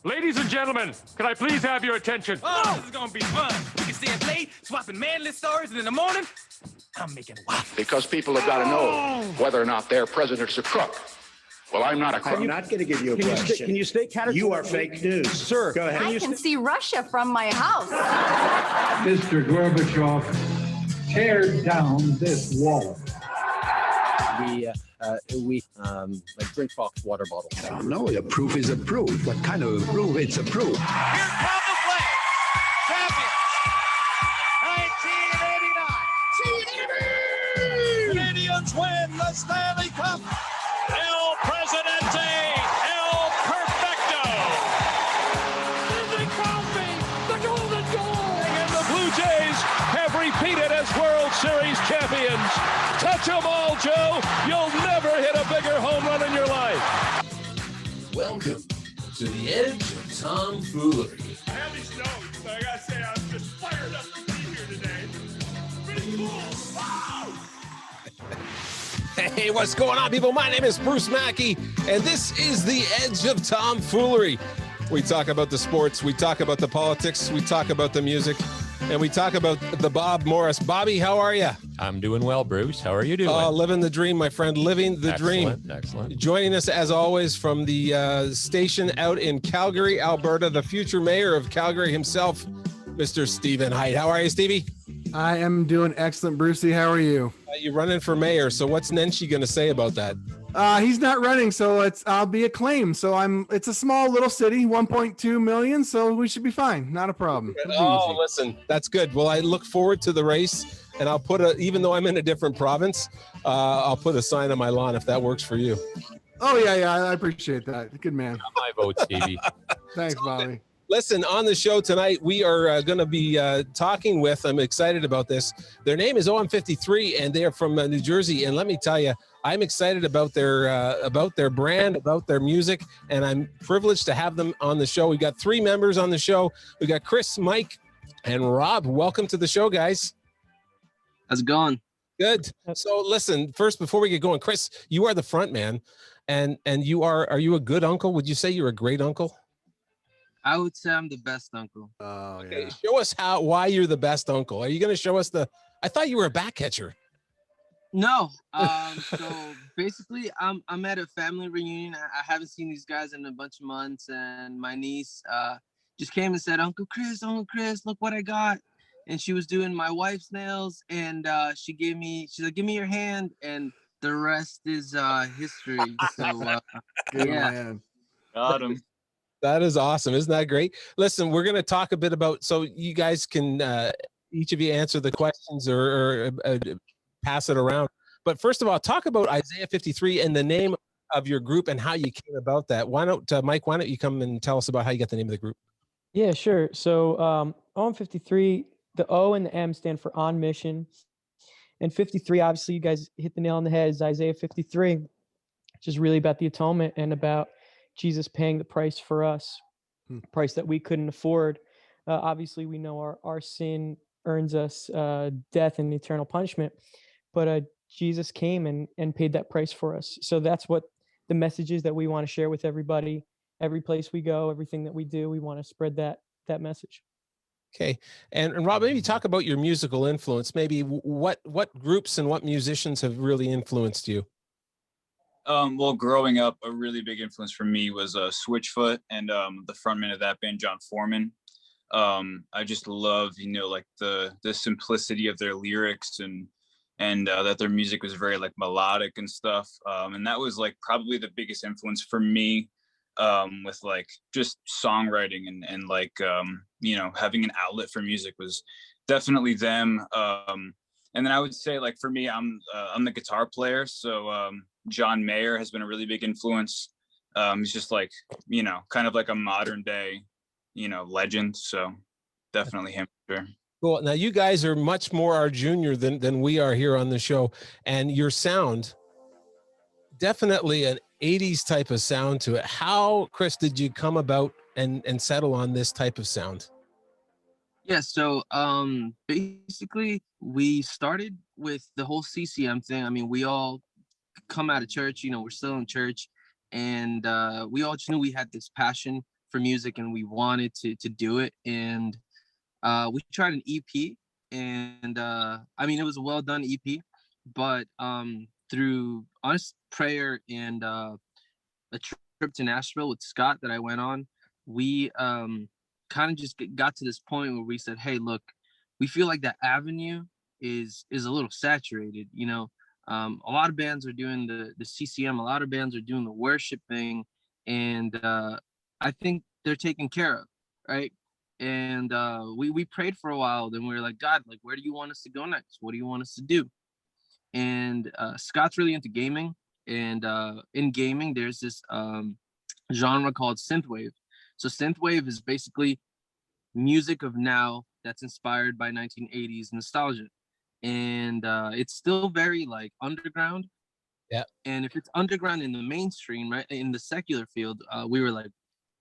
Ladies and gentlemen, can I please have your attention? Oh, this is gonna be fun. We can stay up late, swapping manly stories, and in the morning, I'm making waffles. Because people have got to know whether or not their president's a crook. Well, I'm not a crook. I'm not going to give you a question. Can you stay categorically? You are fake news. Sir, go ahead. I can see Russia from my house. Mr. Gorbachev, tear down this wall. We like drink Fox water bottles. I don't know. A proof is a proof. What kind of a proof? It's a proof. Here come the players. Champions. 1989. Canadians win the Stanley Cup. El Presidente, El Perfecto. Sidney Crosby, the golden goal! And the Blue Jays have repeated as World Series champions. Touch them all, Joe. You'll never hit a bigger home run in your life. Welcome to the Edge of Tomfoolery. I have these notes, but I gotta say, I'm just fired up to be here today. Pretty cool. Wow! Hey, what's going on, people? My name is Bruce Mackey, and this is the Edge of Tomfoolery. We talk about the sports, we talk about the politics, we talk about the music, and we talk about the Bob Morris. Bobby, how are you? I'm doing well, Bruce. How are you doing? Living the dream, my friend. Living the dream. Excellent. Joining us, as always, from the station out in Calgary, Alberta, the future mayor of Calgary himself, Mr. Stephen Haidt. How are you, Stevie? I am doing excellent, Brucey. How are you? You're running for mayor, so what's Nenshi going to say about that? He's not running, so I'll be acclaimed. So it's a small little city, 1.2 million, so we should be fine. Not a problem. Oh, listen, that's good. Well, I look forward to the race, and I'll put even though I'm in a different province, I'll put a sign on my lawn if that works for you. Oh, yeah, I appreciate that. Good man. My vote, Stevie. Thanks, Bobby. Listen, on the show tonight, we are going to be talking with, I'm excited about this. Their name is OM-53, and they are from New Jersey. And let me tell you, I'm excited about their brand, about their music, and I'm privileged to have them on the show. We've got 3 members on the show. We got Chris, Mike, and Rob. Welcome to the show, guys. How's it going? Good. So listen, first, before we get going, Chris, you are the front man, and are you a good uncle? Would you say you're a great uncle? I would say I'm the best uncle. Oh, Okay, yeah. show us why you're the best uncle. Are you going to show us I thought you were a back catcher. No. So basically, I'm at a family reunion. I haven't seen these guys in a bunch of months, and my niece just came and said, Uncle Chris, look what I got. And she was doing my wife's nails, and she's like, give me your hand, and the rest is history. So Good yeah. man. Got him. That is awesome. Isn't that great? Listen, we're going to talk a bit about, so you guys can, each of you answer the questions or pass it around. But first of all, talk about Isaiah 53 and the name of your group and how you came about that. Mike, why don't you come and tell us about how you got the name of the group? Yeah, sure. So OM-53, the O and the M stand for on mission. And 53, obviously, you guys hit the nail on the head, is Isaiah 53, which is really about the atonement and about Jesus paying the price for us, a price that we couldn't afford. Obviously, we know our sin earns us death and eternal punishment, but Jesus came and paid that price for us. So that's what the message is that we want to share with everybody. Every place we go, everything that we do, we want to spread that message. Okay. And Rob, maybe talk about your musical influence. Maybe what groups and what musicians have really influenced you? Well, growing up, a really big influence for me was Switchfoot and the frontman of that band, John Foreman. I just love, like the simplicity of their lyrics and that their music was very like melodic and stuff. And that was like probably the biggest influence for me with like just songwriting and like, having an outlet for music was definitely them. And then I would say like for me, I'm the guitar player. So John Mayer has been a really big influence. He's just like, kind of like a modern day, legend. So definitely him. Sure. Cool. Now you guys are much more our junior than we are here on the show, and your sound, definitely an 80s type of sound to it. How, Chris, did you come about and settle on this type of sound? Yeah, so basically we started with the whole CCM thing. I mean, we all come out of church, we're still in church, and we all just knew we had this passion for music, and we wanted to do it. And we tried an EP, and I mean, it was a well done EP, but through honest prayer and a trip to Nashville with Scott that I went on, we kind of just got to this point where we said, hey, look, we feel like that avenue is a little saturated. You know, a lot of bands are doing the CCM, a lot of bands are doing the worship thing, and I think they're taken care of, right? And we prayed for a while. Then we were like, God, like, where do you want us to go next? What do you want us to do? And Scott's really into gaming, and in gaming, there's this genre called synthwave. So synthwave is basically music of now that's inspired by 1980s nostalgia, and it's still very like underground. Yeah. And if it's underground in the mainstream, right, in the secular field, we were like,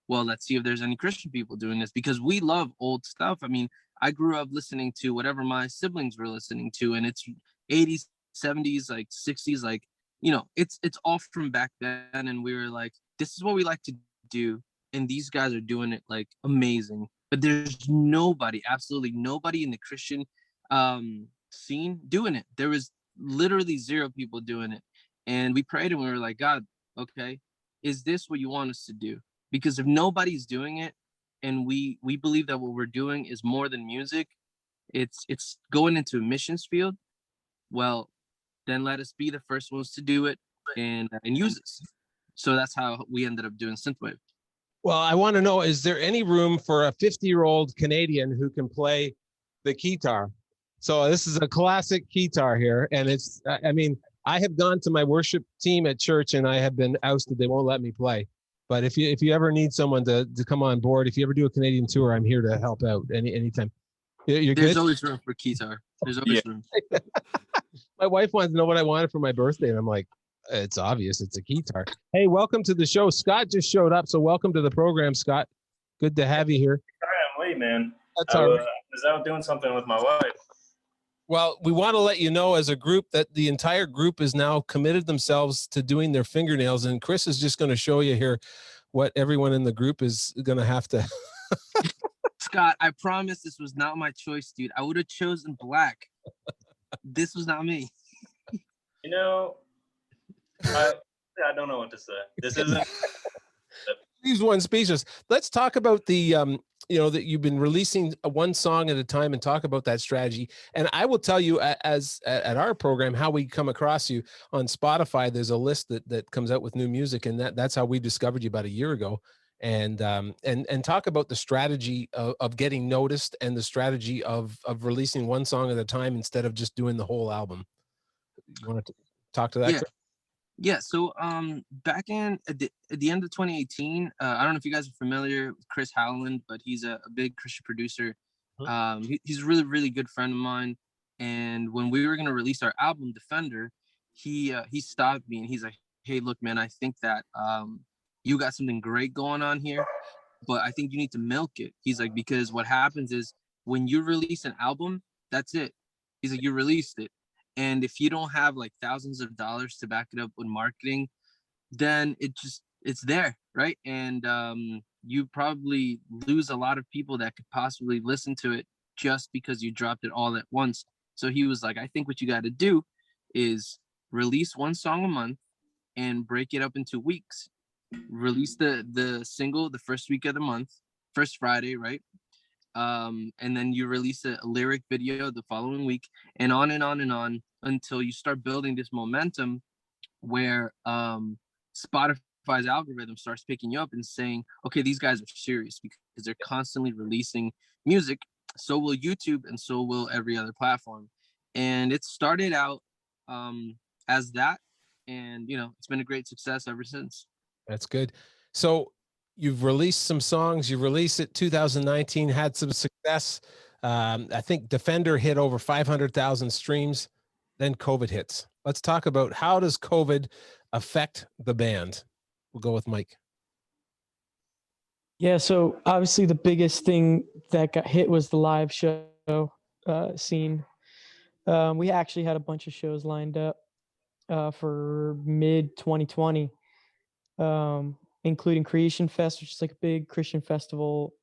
well, let's see if there's any Christian people doing this, because we love old stuff. I mean, I grew up listening to whatever my siblings were listening to, and it's 80s, 70s, like 60s, like, you know, it's all from back then. And we were like, this is what we like to do, and these guys are doing it like amazing. But there's nobody, absolutely nobody in the Christian scene doing it. There was literally 0 people doing it. And we prayed and we were like, God, okay, is this what you want us to do? Because if nobody's doing it, and we believe that what we're doing is more than music, it's going into a missions field, well, then let us be the first ones to do it and use this. So that's how we ended up doing synthwave. Well, I want to know, is there any room for a 50-year-old Canadian who can play the guitar? So this is a classic guitar here, and it's, I mean, I have gone to my worship team at church and I have been ousted. They won't let me play. But if you ever need someone to come on board, if you ever do a Canadian tour, I'm here to help out anytime. You're There's good? always room for guitar. There's always room. My wife wants to know what I wanted for my birthday, and I'm like, it's obvious, it's a guitar. Hey, welcome to the show. Scott just showed up, so welcome to the program, Scott. Good to have you here. Sorry I'm late, man. That's I all right. was out doing something with my wife. Well, we want to let you know as a group that the entire group is now committed themselves to doing their fingernails, and Chris is just going to show you here what everyone in the group is going to have to. Scott, I promise this was not my choice, dude. I would have chosen black. This was not me. You know, I don't know what to say. This isn't. Leaves one speechless. Let's talk about the that you've been releasing one song at a time, and talk about that strategy. And I will tell you, as at our program, how we come across you on Spotify. There's a list that comes out with new music, and that's how we discovered you about a year ago. And talk about the strategy of getting noticed, and the strategy of releasing one song at a time instead of just doing the whole album. You want to talk to that? Yeah. Yeah, so back in at the end of 2018, I don't know if you guys are familiar with Chris Howland, but he's a big Christian producer. He's a really, really good friend of mine. And when we were gonna release our album Defender, he stopped me and he's like, "Hey, look, man, I think that you got something great going on here, but I think you need to milk it." He's like, because what happens is when you release an album, that's it. He's like, you released it. And if you don't have like thousands of dollars to back it up with marketing, then it's there, right? And you probably lose a lot of people that could possibly listen to it just because you dropped it all at once. So he was like, I think what you got to do is release one song a month and break it up into weeks. Release the single the first week of the month, first Friday, right? And then you release a lyric video the following week, and on and on and on until you start building this momentum where Spotify's algorithm starts picking you up and saying, okay, these guys are serious because they're constantly releasing music. So will YouTube, and so will every other platform. And it started out as that, and it's been a great success ever since. That's good. So you've released some songs. You released it 2019, had some success. I think Defender hit over 500,000 streams. Then COVID hits. Let's talk about, how does COVID affect the band? We'll go with Mike. Yeah, so obviously the biggest thing that got hit was the live show scene. We actually had a bunch of shows lined up for mid 2020. including Creation Fest, which is like a big Christian festival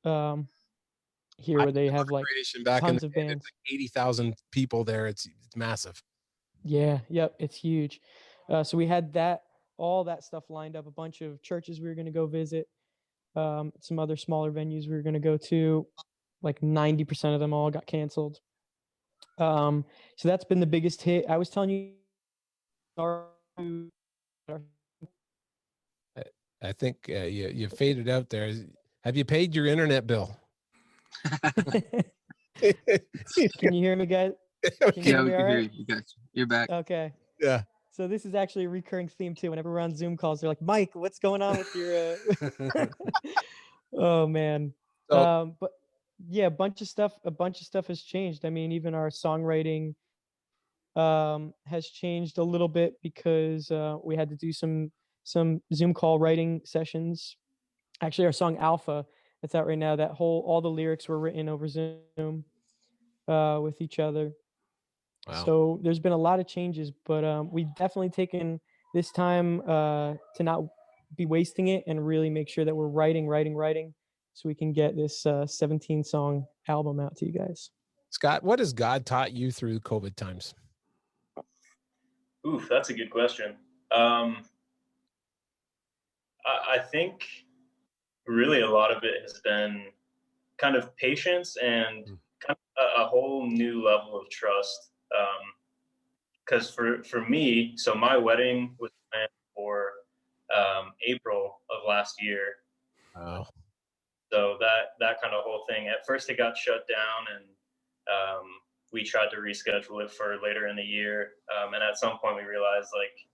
here where they have like Creation back in tons the of day, there's bands. like 80,000 people there. It's massive. Yeah, yep, it's huge. So we had all that stuff lined up. A bunch of churches we were going to go visit. Some other smaller venues we were going to go to. Like 90% of them all got canceled. So that's been the biggest hit. I was telling you. I think you faded out there. Have you paid your internet bill? Can you hear me, guys? Can you Yeah, hear we me can all hear right? you. You got you. You're back. Okay. Yeah. So this is actually a recurring theme too. Whenever we're on Zoom calls, they're like, "Mike, what's going on with your?" Oh man. So, But yeah, a bunch of stuff has changed. I mean, even our songwriting has changed a little bit because we had to do some Zoom call writing sessions. Actually, our song Alpha, that's out right now. All the lyrics were written over Zoom with each other. wow. So there's been a lot of changes, but we've definitely taken this time to not be wasting it and really make sure that we're writing, so we can get this 17 song album out to you guys. Scott, what has God taught you through COVID times? Oof, that's a good question. I think really a lot of it has been kind of patience and kind of a whole new level of trust. Because for me, so my wedding was planned for April of last year. Wow. So that kind of whole thing. At first, it got shut down, and we tried to reschedule it for later in the year. And at some point, we realized like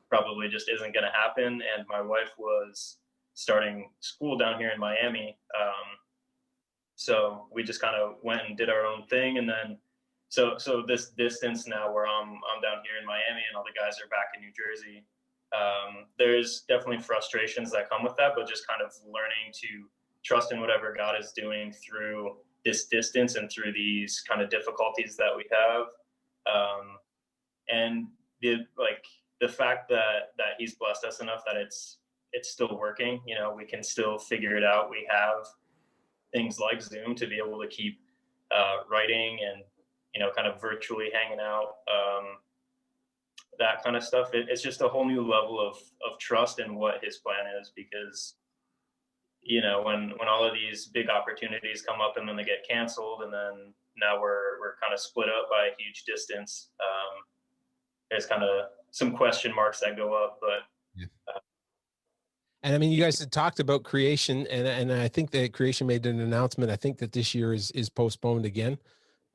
probably just isn't going to happen. And my wife was starting school down here in Miami. So we just kind of went and did our own thing. And then, so this distance now where I'm down here in Miami and all the guys are back in New Jersey, there's definitely frustrations that come with that, but just kind of learning to trust in whatever God is doing through this distance and through these kind of difficulties that we have. And the fact that he's blessed us enough that it's still working, we can still figure it out. We have things like Zoom to be able to keep writing and, kind of virtually hanging out, that kind of stuff. It's just a whole new level of trust in what his plan is, because, when all of these big opportunities come up and then they get canceled and then now we're kind of split up by a huge distance, there's kind of some question marks that go up, but and I mean, you guys had talked about Creation, and I think that Creation made an announcement. I think that this year is postponed again.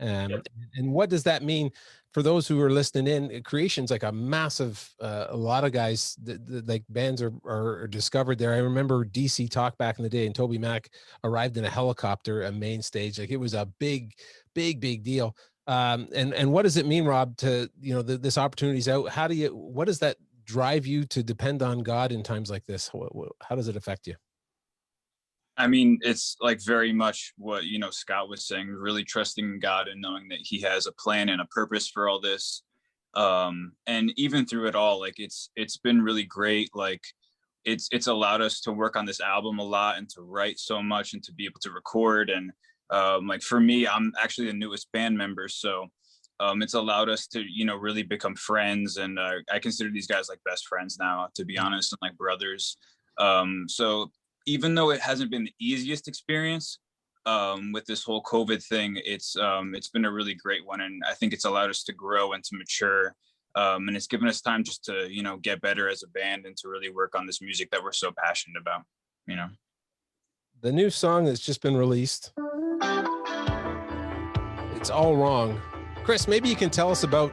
Yep. And what does that mean for those who are listening in? Creation's like a massive, a lot of guys like bands are discovered there. I remember DC Talk back in the day, and Toby Mac arrived in a helicopter, a main stage. Like it was a big deal. And what does it mean, Rob, to, this opportunity's out? What does that drive you to depend on God in times like this? How does it affect you? I mean, it's like very much what, Scott was saying, really trusting in God and knowing that he has a plan and a purpose for all this. And even through it all, like it's been really great. Like it's allowed us to work on this album a lot and to write so much and to be able to record. And like for me, I'm actually the newest band member. So it's allowed us to, really become friends. And I consider these guys like best friends now, to be honest, and like brothers. So even though it hasn't been the easiest experience with this whole COVID thing, it's been a really great one. And I think it's allowed us to grow and to mature. And it's given us time just to, get better as a band and to really work on this music that we're so passionate about, The new song that's just been released, It's All Wrong. Chris, maybe you can tell us about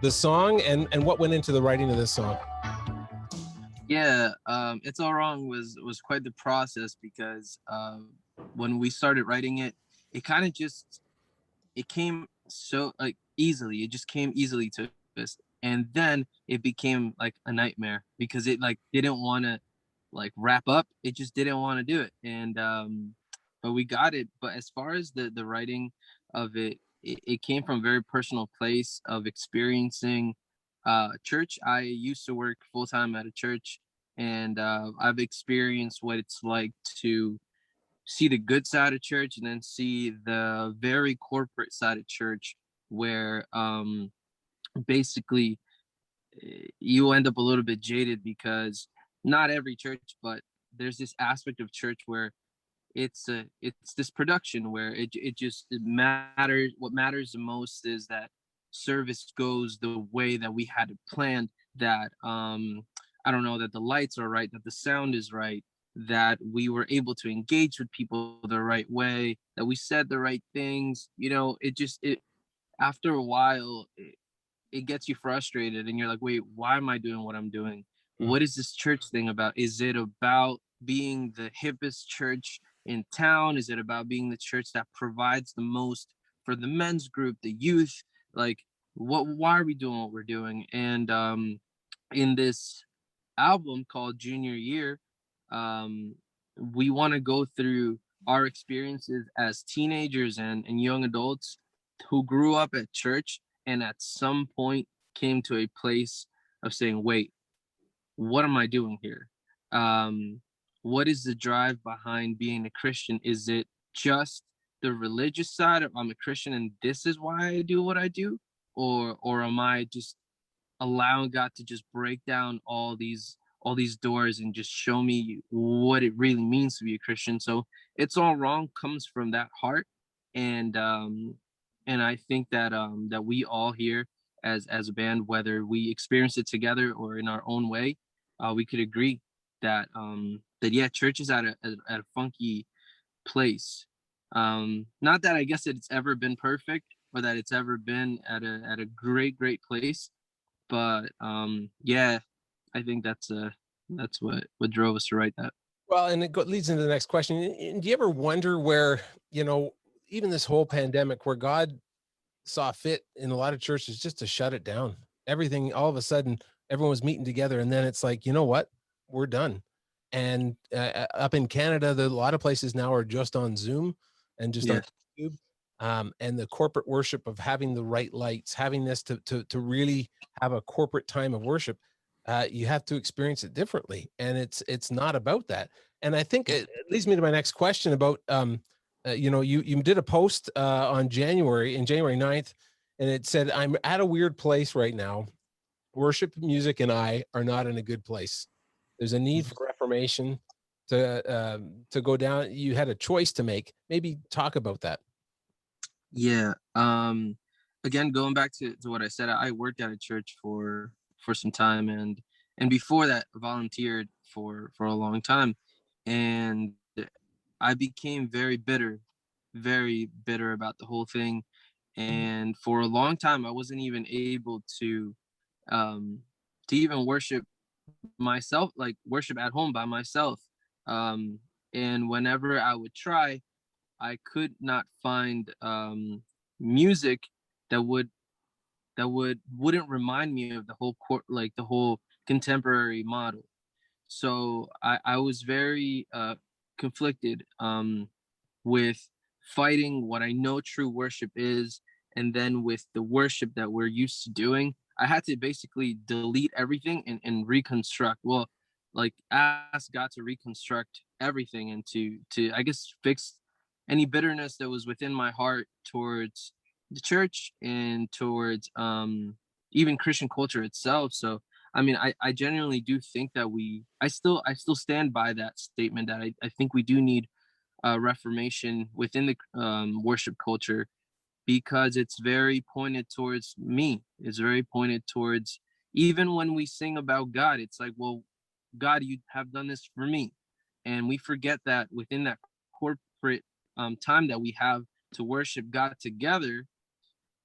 the song and what went into the writing of this song. Yeah, It's All Wrong was quite the process, because when we started writing it, it came so like easily. It just came easily to us, and then it became like a nightmare because it like didn't want to like wrap up. It just didn't want to do it, and but we got it. But as far as the writing of it came from a very personal place of experiencing church. I used to work full time at a church and I've experienced what it's like to see the good side of church and then see the very corporate side of church, where basically you end up a little bit jaded, because not every church, but there's this aspect of church where it's this production where it matters. What matters the most is that service goes the way that we had it planned, that I don't know, that the lights are right, that the sound is right, that we were able to engage with people the right way, that we said the right things. It after a while, it gets you frustrated, and you're like, wait, why am I doing what I'm doing? What is this church thing about? Is it about being the hippest church in town? Is it about being the church that provides the most for the men's group, the youth? Like, why are we doing what we're doing? And in this album called Junior Year, we want to go through our experiences as teenagers and young adults who grew up at church and at some point came to a place of saying, wait, what am I doing here? What is the drive behind being a Christian? Is it just the religious side of I'm a Christian and this is why I do what I do? Or am I just allowing God to just break down all these doors and just show me what it really means to be a Christian? So It's All Wrong comes from that heart, and I think that that we all here as a band, whether we experience it together or in our own way, we could agree that that yeah, church is at a funky place. Not that I guess it's ever been perfect or that it's ever been at a great place, but yeah, I think that's what drove us to write that. Well, and leads into the next question. And do you ever wonder where, even this whole pandemic, where God saw fit in a lot of churches just to shut it down? Everything, all of a sudden, everyone was meeting together, and then it's like, you know what? We're done. And up in Canada, a lot of places now are just on Zoom and just on YouTube. And the corporate worship of having the right lights, having this to really have a corporate time of worship, you have to experience it differently, and it's not about that. And I think it leads me to my next question about you did a post on January 9th, and it said, I'm at a weird place right now. Worship music and I are not in a good place. There's a need for reformation to go down. You had a choice to make. Maybe talk about that. Yeah. Again, going back to what I said, I worked at a church for some time, and before that volunteered for a long time, and I became very bitter about the whole thing. And for a long time I wasn't even able um to even worship myself, like worship at home by myself. And whenever I would try, I could not find music that wouldn't remind me of the whole like the whole contemporary model. So I was very conflicted with fighting what I know true worship is, and then with the worship that we're used to doing. I had to basically delete everything and reconstruct. Well, like ask God to reconstruct everything and to I guess fix any bitterness that was within my heart towards the church and towards even Christian culture itself. So I mean, I genuinely do think that I still stand by that statement that I think we do need reformation within the worship culture, because it's very pointed towards me. It's very pointed towards, even when we sing about God, it's like, well, God, you have done this for me. And we forget that within that corporate time that we have to worship God together,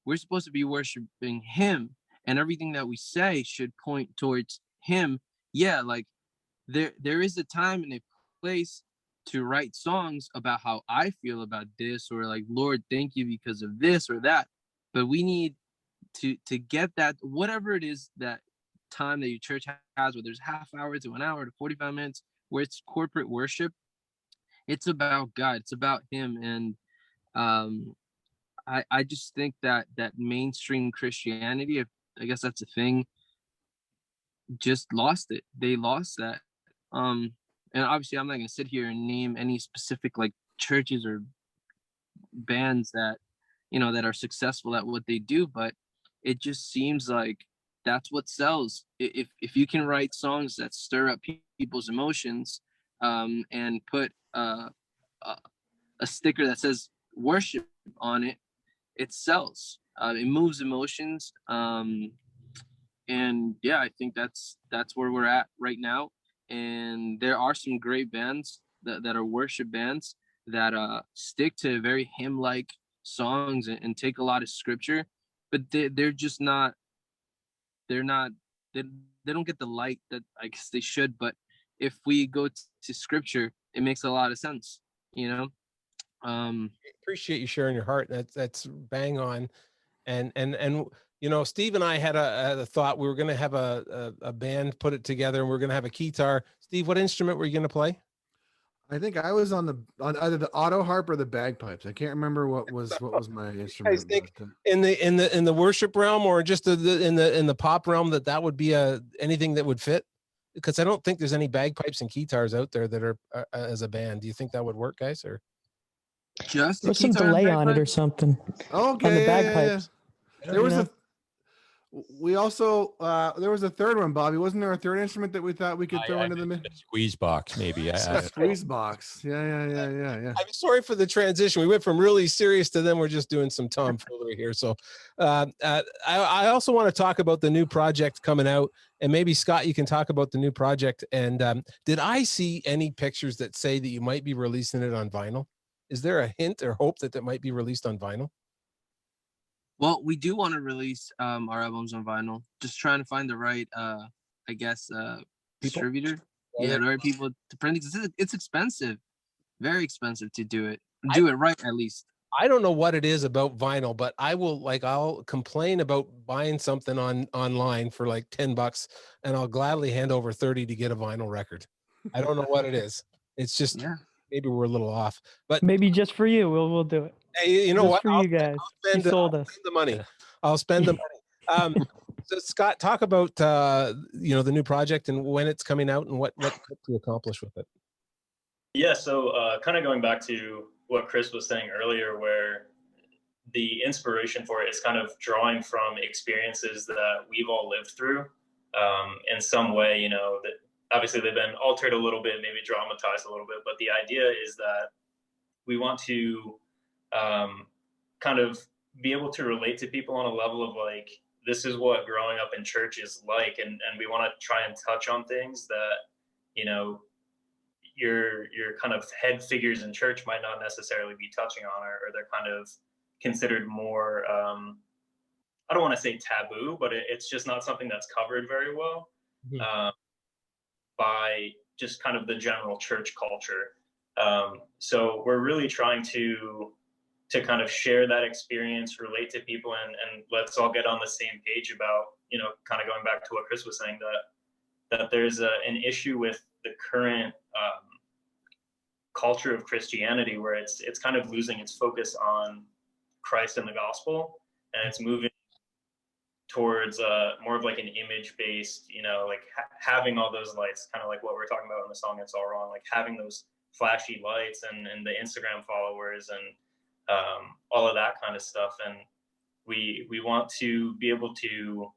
we're supposed to be worshiping Him. And everything that we say should point towards Him. Yeah, like there is a time and a place to write songs about how I feel about this, or like, Lord, thank you because of this or that. But we need to get that, whatever it is, that time that your church has, whether it's half hour to an hour to 45 minutes, where it's corporate worship. It's about God, it's about Him. And um I just think that mainstream Christianity, if I guess that's a thing, just lost it. They lost that. And obviously I'm not gonna sit here and name any specific like churches or bands that, that are successful at what they do, but it just seems like that's what sells. If you can write songs that stir up people's emotions, and put a sticker that says worship on it, it sells. It moves emotions. And yeah, I think that's where we're at right now. And there are some great bands that are worship bands that stick to very hymn-like songs and take a lot of scripture, but they're just not they're not they, they don't get the light that I guess they should. But if we go to scripture, it makes a lot of sense, you know. Appreciate you sharing your heart. That's bang on. And Steve and I had a thought. We were going to have a band put it together, and we are going to have a guitar. Steve, what instrument were you going to play? I think I was on either the auto harp or the bagpipes. I can't remember what was my instrument. I think in the worship realm, or just in the pop realm, that would be anything that would fit. Because I don't think there's any bagpipes and guitars out there that are as a band. Do you think that would work, guys? Or just there's some delay on it or something. Okay, on the bagpipes. Yeah. There was we also there was a third one, Bobby. Wasn't there a third instrument that we thought we could throw into the mix? Squeeze box, maybe. Squeeze box. Yeah. I'm sorry for the transition. We went from really serious to then we're just doing some tomfoolery here. So I also want to talk about the new project coming out, and maybe Scott, you can talk about the new project. And did I see any pictures that say that you might be releasing it on vinyl? Is there a hint or hope that might be released on vinyl? Well, we do want to release our albums on vinyl. Just trying to find the right, distributor. Yeah, the right people to print it. It's expensive, very expensive to do it. Do it right, at least. I don't know what it is about vinyl, but I'll complain about buying something online for like $10, and I'll gladly hand over 30 to get a vinyl record. I don't know what it is. It's just maybe we're a little off, but maybe just for you, we'll do it. Hey, you know just what? For you guys, you sold us. Spend the money. I'll spend the money. So Scott, talk about the new project and when it's coming out and what to accomplish with it. Yeah, so kind of going back to what Chris was saying earlier, where the inspiration for it is kind of drawing from experiences that we've all lived through in some way. That obviously they've been altered a little bit, maybe dramatized a little bit, but the idea is that we want to kind of be able to relate to people on a level of like, this is what growing up in church is like. And we want to try and touch on things that, your kind of head figures in church might not necessarily be touching on, or they're kind of considered more, I don't want to say taboo, but it's just not something that's covered very well by just kind of the general church culture. So we're really trying to kind of share that experience, relate to people, and let's all get on the same page about, kind of going back to what Chris was saying, that there's an issue with the current culture of Christianity, where it's kind of losing its focus on Christ and the gospel, and it's moving towards more of like an image-based, like having all those lights, kind of like what we're talking about in the song "It's All Wrong," like having those flashy lights and the Instagram followers and all of that kind of stuff. And we want to be able to,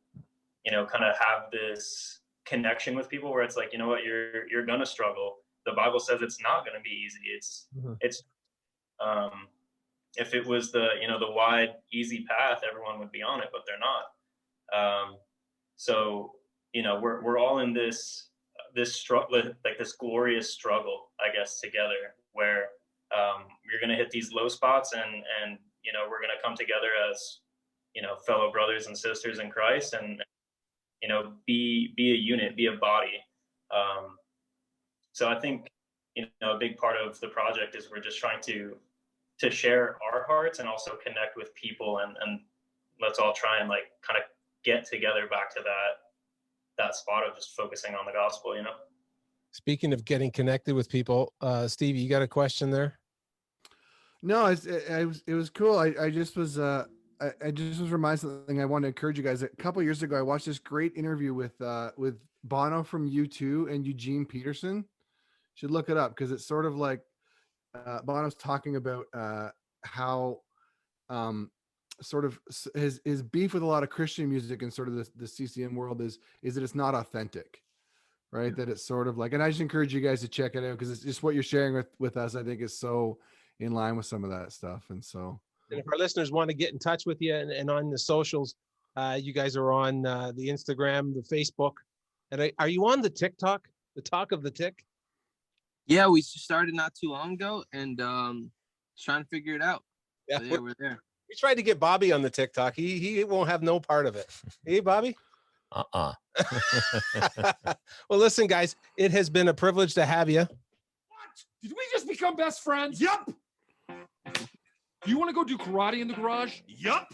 kind of have this connection with people where it's like, you know what, you're gonna struggle. The Bible says it's not gonna be easy. It's if it was the wide, easy path, everyone would be on it, but they're not. So, we're all in this struggle, like this glorious struggle, I guess, together, where you're going to hit these low spots and we're going to come together as, fellow brothers and sisters in Christ and, be a unit, be a body. So I think, a big part of the project is we're just trying to share our hearts and also connect with people, and let's all try and like kind of get together back to that spot of just focusing on the gospel, Speaking of getting connected with people, Steve, you got a question there? No, it was cool. I just was I I just was reminded something I want to encourage you guys. A couple of years ago, I watched this great interview with Bono from U2 and Eugene Peterson. You should look it up because it's sort of like Bono's talking about how sort of his beef with a lot of Christian music and sort of the CCM world is that it's not authentic, right? Yeah. That it's sort of like, and I just encourage you guys to check it out because it's just what you're sharing with us. I think is so in line with some of that stuff. And so, and if our listeners want to get in touch with you and on the socials, you guys are on the Instagram, the Facebook, and are you on the TikTok, the Talk of the Tick? Yeah, we started not too long ago and trying to figure it out. Yeah, so, yeah, we're there. We tried to get Bobby on the TikTok. He won't have no part of it. Hey, Bobby? Uh-uh. Well, listen, guys, it has been a privilege to have you. What? Did we just become best friends? Yup. You want to go do karate in the garage? Yup.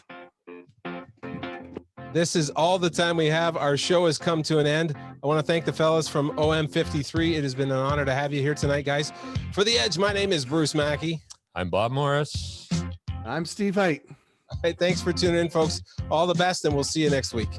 This is all the time we have. Our show has come to an end. I want to thank the fellas from OM-53. It has been an honor to have you here tonight, guys. For The Edge, my name is Bruce Mackey. I'm Bob Morris. I'm Steve Height. All right, thanks for tuning in, folks. All the best, and we'll see you next week.